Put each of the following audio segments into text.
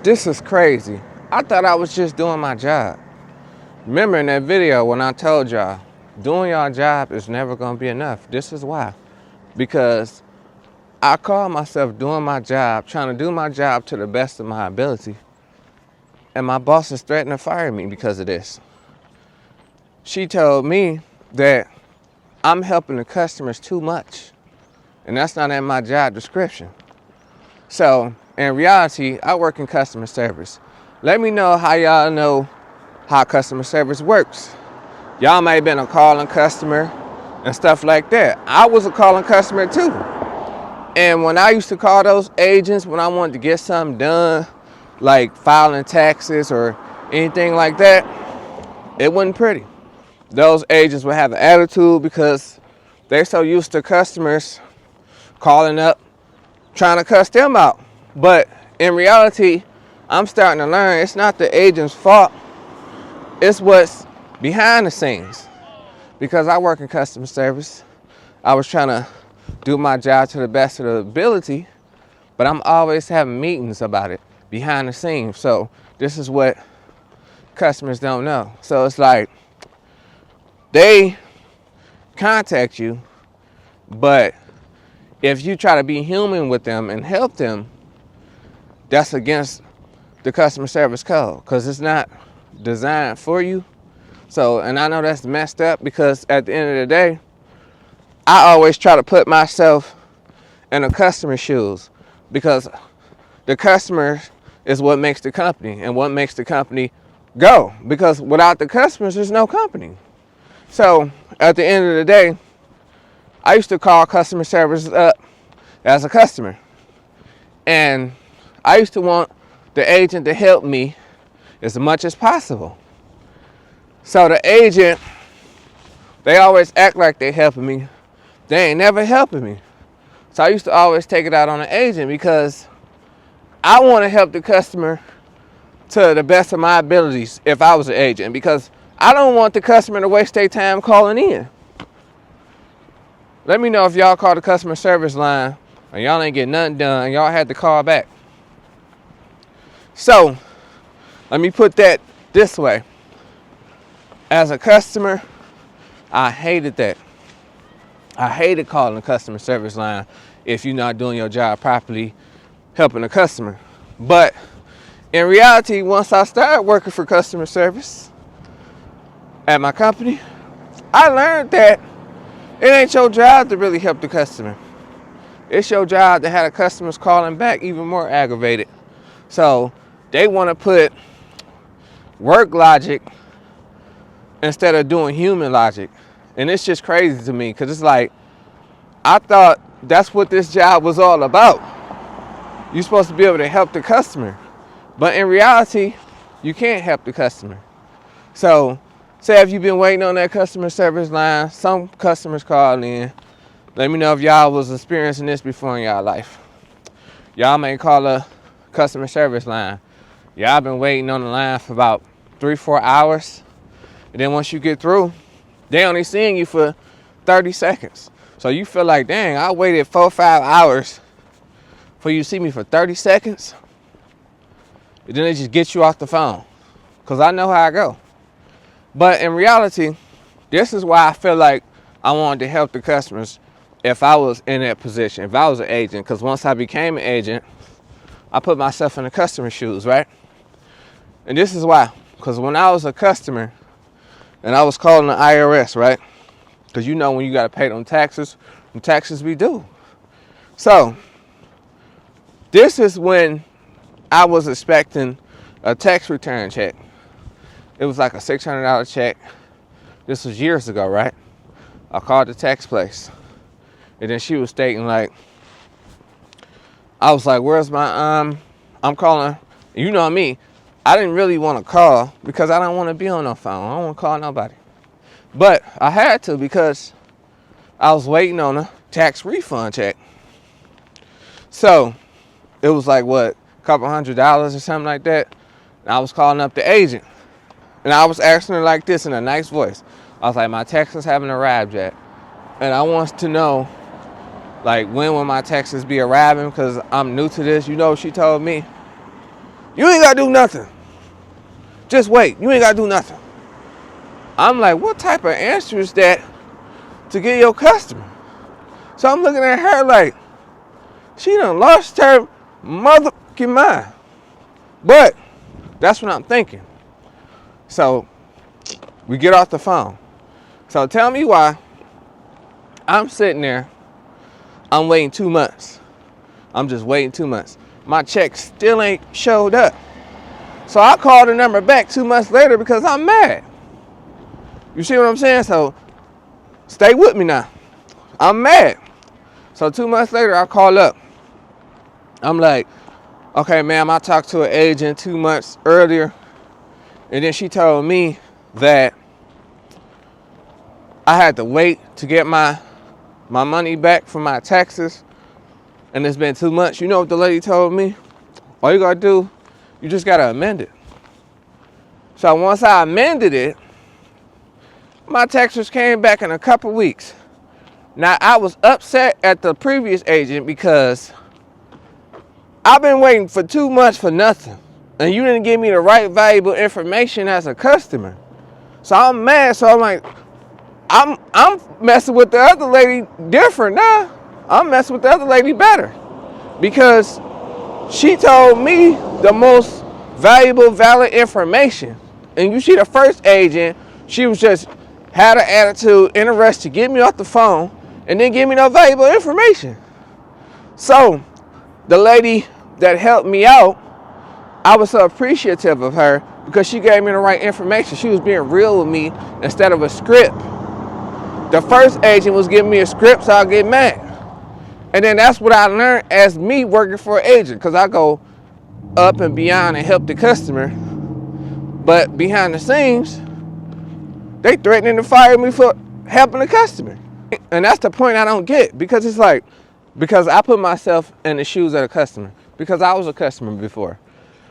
This is crazy. I thought I was just doing my job. Remember in that video when I told y'all, doing your job is never gonna be enough. This is why. Because I call myself doing my job, trying to do my job to the best of my ability. And my boss is threatening to fire me because of this. She told me that I'm helping the customers too much. And that's not in my job description. So, in reality, I work in customer service. Let me know how y'all know how customer service works. Y'all might have been a calling customer and stuff like that. I was a calling customer too. And when I used to call those agents when I wanted to get something done, like filing taxes or anything like that, it wasn't pretty. Those agents would have an attitude because they're so used to customers calling up, trying to cuss them out. But in reality, I'm starting to learn it's not the agent's fault. It's what's behind the scenes. Because I work in customer service, I was trying to do my job to the best of the ability, but I'm always having meetings about it behind the scenes. So this is what customers don't know. So it's like they contact you, but if you try to be human with them and help them, that's against the customer service code because it's not designed for you. So, and I know that's messed up because at the end of the day, I always try to put myself in the customer's shoes because the customer is what makes the company and what makes the company go. Because without the customers, there's no company. So at the end of the day, I used to call customer service up as a customer. And I used to want the agent to help me as much as possible. So the agent, they always act like they're helping me. They ain't never helping me. So I used to always take it out on the agent because I want to help the customer to the best of my abilities if I was an agent, because I don't want the customer to waste their time calling in. Let me know if y'all call the customer service line and y'all ain't get nothing done and y'all had to call back. So let me put that this way. As a customer, I hated that. I hated calling the customer service line if you're not doing your job properly, helping the customer. But in reality, once I started working for customer service at my company, I learned that it ain't your job to really help the customer. It's your job to have the customers calling back even more aggravated. So they want to put work logic instead of doing human logic. And it's just crazy to me because it's like, I thought that's what this job was all about. You're supposed to be able to help the customer. But in reality, you can't help the customer. So say if you've been waiting on that customer service line, some customers call in. Let me know if y'all was experiencing this before in y'all life. Y'all may call a customer service line. Y'all been waiting on the line for about 3-4 hours. And then once you get through, they only seeing you for 30 seconds. So you feel like, dang, I waited 4-5 hours for you to see me for 30 seconds. And then they just get you off the phone. Because I know how I go. But in reality, this is why I feel like I wanted to help the customers if I was in that position, if I was an agent. Because once I became an agent, I put myself in the customer's shoes, right? And this is why. Because when I was a customer, and I was calling the IRS, right? Because you know when you got to pay them taxes be due. So, this is when I was expecting a tax return check. It was like a $600 check. This was years ago, right? I called the tax place. And then she was stating like, I was like, where's my, I'm calling, you know me. I didn't really want to call because I don't want to be on no phone. I don't want to call nobody. But I had to because I was waiting on a tax refund check. So it was like, what, a couple $100 or something like that. And I was calling up the agent. And I was asking her like this in a nice voice. I was like, my taxes haven't arrived yet. And I want to know, like, when will my taxes be arriving? Because I'm new to this. You know what she told me? You ain't gotta do nothing. Just wait. You ain't gotta do nothing. I'm like, what type of answer is that to get your customer? So I'm looking at her like, she done lost her motherfucking mind. But that's what I'm thinking. So we get off the phone. So tell me why I'm sitting there, I'm waiting 2 months. I'm just waiting 2 months. My check still ain't showed up. So I called the number back 2 months later because I'm mad. You see what I'm saying? So stay with me now. I'm mad. So 2 months later, I call up. I'm like, okay, ma'am, I talked to an agent 2 months earlier. And then she told me that I had to wait to get my money back from my taxes. And it's been 2 months. You know what the lady told me? All you gotta do, you just gotta amend it. So once I amended it, my taxes came back in a couple weeks. Now, I was upset at the previous agent because I've been waiting for 2 months for nothing. And you didn't give me the right valuable information as a customer. So I'm mad. So I'm like, I'm messing with the other lady different now. I'm messing with the other lady better. Because she told me the most valuable, valid information. And you see the first agent, she was just had an attitude in a rush to get me off the phone and then give me no valuable information. So the lady that helped me out, I was so appreciative of her because she gave me the right information. She was being real with me instead of a script. The first agent was giving me a script, so I get mad. And then that's what I learned as me working for an agent, because I go up and beyond and help the customer. But behind the scenes, they threatening to fire me for helping the customer. And that's the point I don't get, because it's like, because I put myself in the shoes of the customer, because I was a customer before.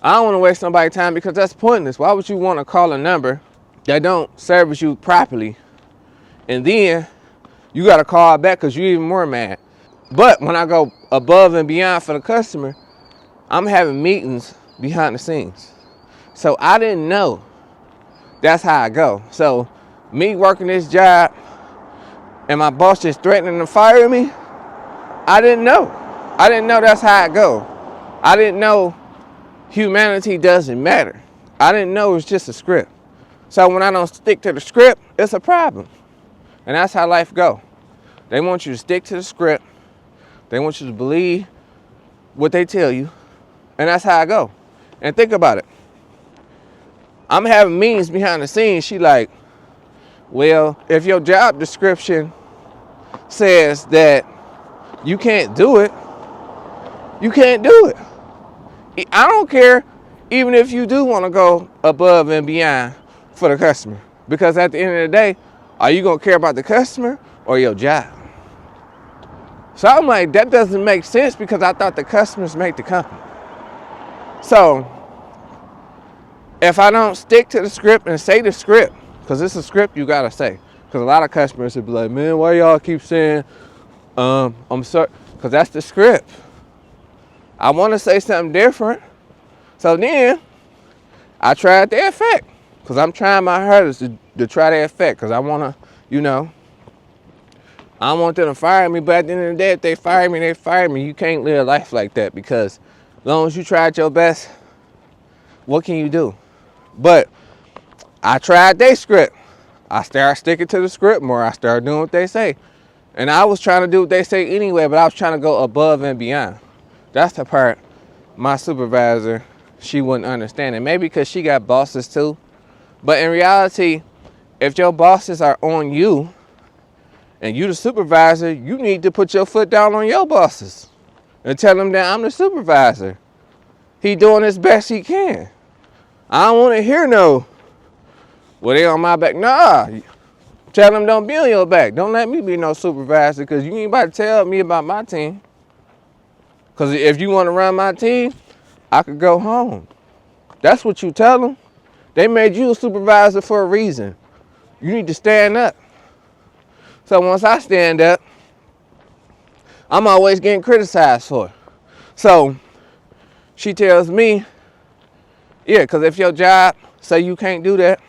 I don't want to waste somebody's time because that's pointless. Why would you want to call a number that don't service you properly, and then you got to call back because you're even more mad? But when I go above and beyond for the customer, I'm having meetings behind the scenes. So I didn't know that's how I go. So me working this job and my boss just threatening to fire me, I didn't know. I didn't know that's how I go. I didn't know humanity doesn't matter. I didn't know it's just a script. So when I don't stick to the script, it's a problem. And that's how life go. They want you to stick to the script. They want you to believe what they tell you. And that's how I go. And think about it. I'm having meetings behind the scenes. She like, well, if your job description says that you can't do it, you can't do it. I don't care even if you do want to go above and beyond for the customer. Because at the end of the day, are you going to care about the customer or your job? So I'm like, that doesn't make sense because I thought the customers make the company. So if I don't stick to the script and say the script, because it's a script you got to say. Because a lot of customers would be like, man, why y'all keep saying, I'm sorry? Because that's the script. I want to say something different. So then I tried the effect. Because I'm trying my hardest to try the effect. Because I want to, I don't want them to fire me. But at the end of the day, if they fire me, they fire me. You can't live a life like that. Because as long as you tried your best, what can you do? But I tried their script. I started sticking to the script more. I started doing what they say. And I was trying to do what they say anyway, but I was trying to go above and beyond. That's the part my supervisor, she wouldn't understand. And maybe because she got bosses too. But in reality, if your bosses are on you and you the supervisor, you need to put your foot down on your bosses and tell them that I'm the supervisor. He doing his best he can. I don't want to hear no, well, they on my back. Nah, tell them don't be on your back. Don't let me be no supervisor because you ain't about to tell me about my team. Because if you want to run my team, I could go home. That's what you tell them. They made you a supervisor for a reason. You need to stand up. So once I stand up, I'm always getting criticized for it. So she tells me Yeah, because if your job say you can't do that,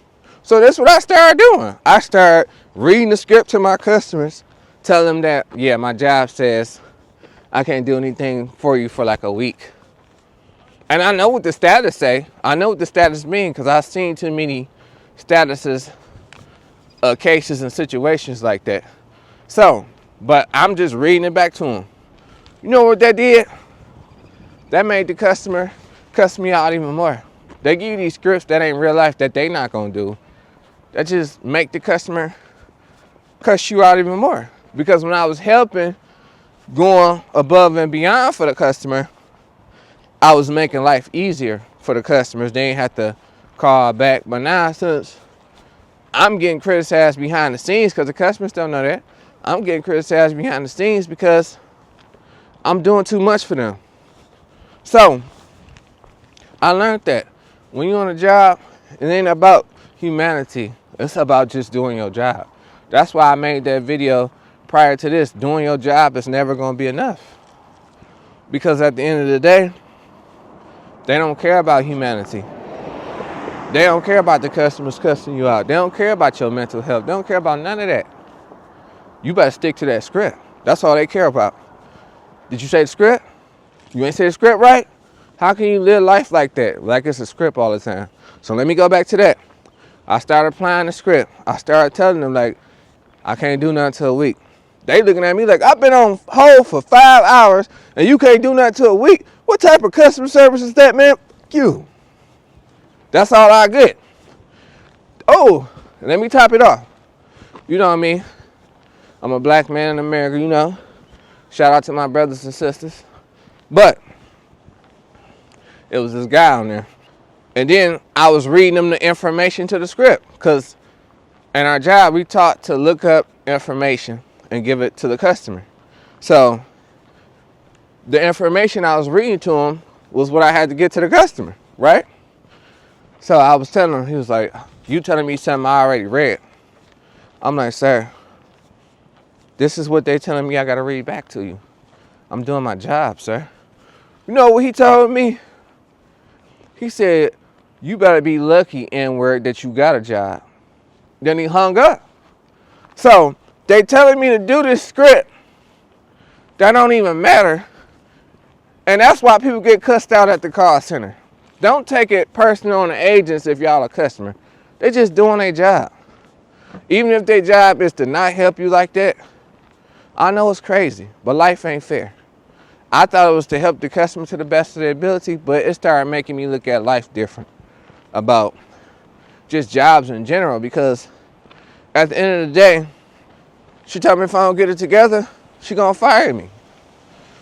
so that's what I started doing. I started reading the script to my customers, telling them that, yeah, my job says I can't do anything for you for like a week. And I know what the status say. I know what the status mean because I've seen too many statuses, cases and situations like that. So, but I'm just reading it back to them. You know what that did? That made the customer cuss me out even more. They give you these scripts that ain't real life that they not gonna do. That just make the customer cuss you out even more. Because when I was helping, going above and beyond for the customer, I was making life easier for the customers. They ain't have to call back. But now, since I'm getting criticized behind the scenes, because the customers don't know that, I'm getting criticized behind the scenes because I'm doing too much for them. So, I learned that when you're on a job, it ain't about humanity. It's about just doing your job. That's why I made that video prior to this. Doing your job is never going to be enough. Because at the end of the day, they don't care about humanity. They don't care about the customers cussing you out. They don't care about your mental health. They don't care about none of that. You better stick to that script. That's all they care about. Did you say the script? You ain't say the script right? How can you live life like that? Like it's a script all the time. So let me go back to that. I started applying the script. I started telling them, like, I can't do nothing till a week. They looking at me like, I've been on hold for 5 hours and you can't do nothing till a week? What type of customer service is that, man? You. That's all I get. Oh, let me top it off. You know what I mean? I'm a black man in America, you know. Shout out to my brothers and sisters. But it was this guy on there. And then I was reading them the information to the script. Because in our job, we taught to look up information and give it to the customer. So the information I was reading to him was what I had to get to the customer, right? So I was telling him, he was like, you telling me something I already read. I'm like, sir, this is what they telling me I got to read back to you. I'm doing my job, sir. You know what he told me? He said, you better be lucky, N-word, that you got a job. Then he hung up. So they telling me to do this script that don't even matter. And that's why people get cussed out at the call center. Don't take it personal on the agents if y'all a customer. They just doing their job. Even if their job is to not help you like that, I know it's crazy, but life ain't fair. I thought it was to help the customer to the best of their ability, but it started making me look at life different about just jobs in general, because at the end of the day, she told me if I don't get it together, she gonna fire me.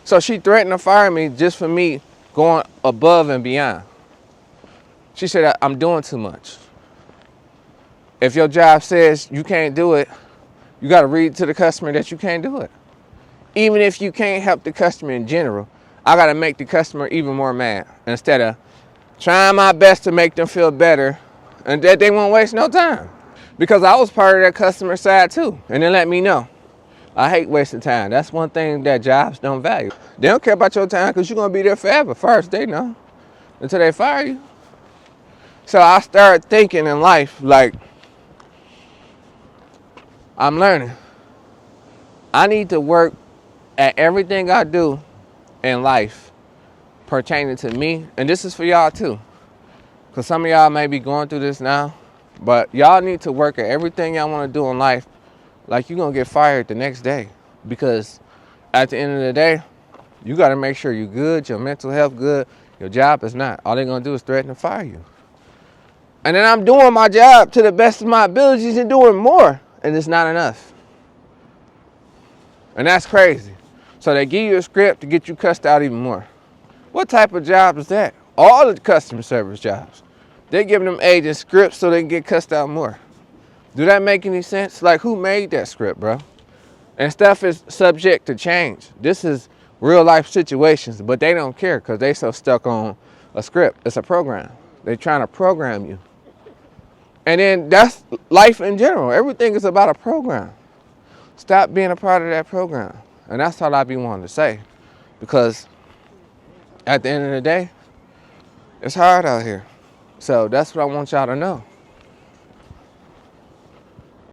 So she threatened to fire me just for me going above and beyond. She said, I'm doing too much. If your job says you can't do it, you got to read to the customer that you can't do it. Even if you can't help the customer in general, I got to make the customer even more mad instead of trying my best to make them feel better and that they won't waste no time. Because I was part of that customer side too. And they let me know. I hate wasting time. That's one thing that jobs don't value. They don't care about your time because you're going to be there forever. First, they know. Until they fire you. So I started thinking in life, like, I'm learning. I need to work at everything I do in life pertaining to me. And this is for y'all too. Because some of y'all may be going through this now. But y'all need to work at everything y'all want to do in life like you're going to get fired the next day. Because at the end of the day, you got to make sure you're good, your mental health good, your job is not. All they're going to do is threaten to fire you. And then I'm doing my job to the best of my abilities and doing more. And it's not enough. And that's crazy. So they give you a script to get you cussed out even more. What type of job is that? All the customer service jobs. They're giving them agents scripts so they can get cussed out more. Do that make any sense? Like, who made that script, bro? And stuff is subject to change. This is real life situations, but they don't care because they so stuck on a script. It's a program. They're trying to program you. And then that's life in general. Everything is about a program. Stop being a part of that program. And that's all I be wanting to say. Because at the end of the day, it's hard out here. So that's what I want y'all to know.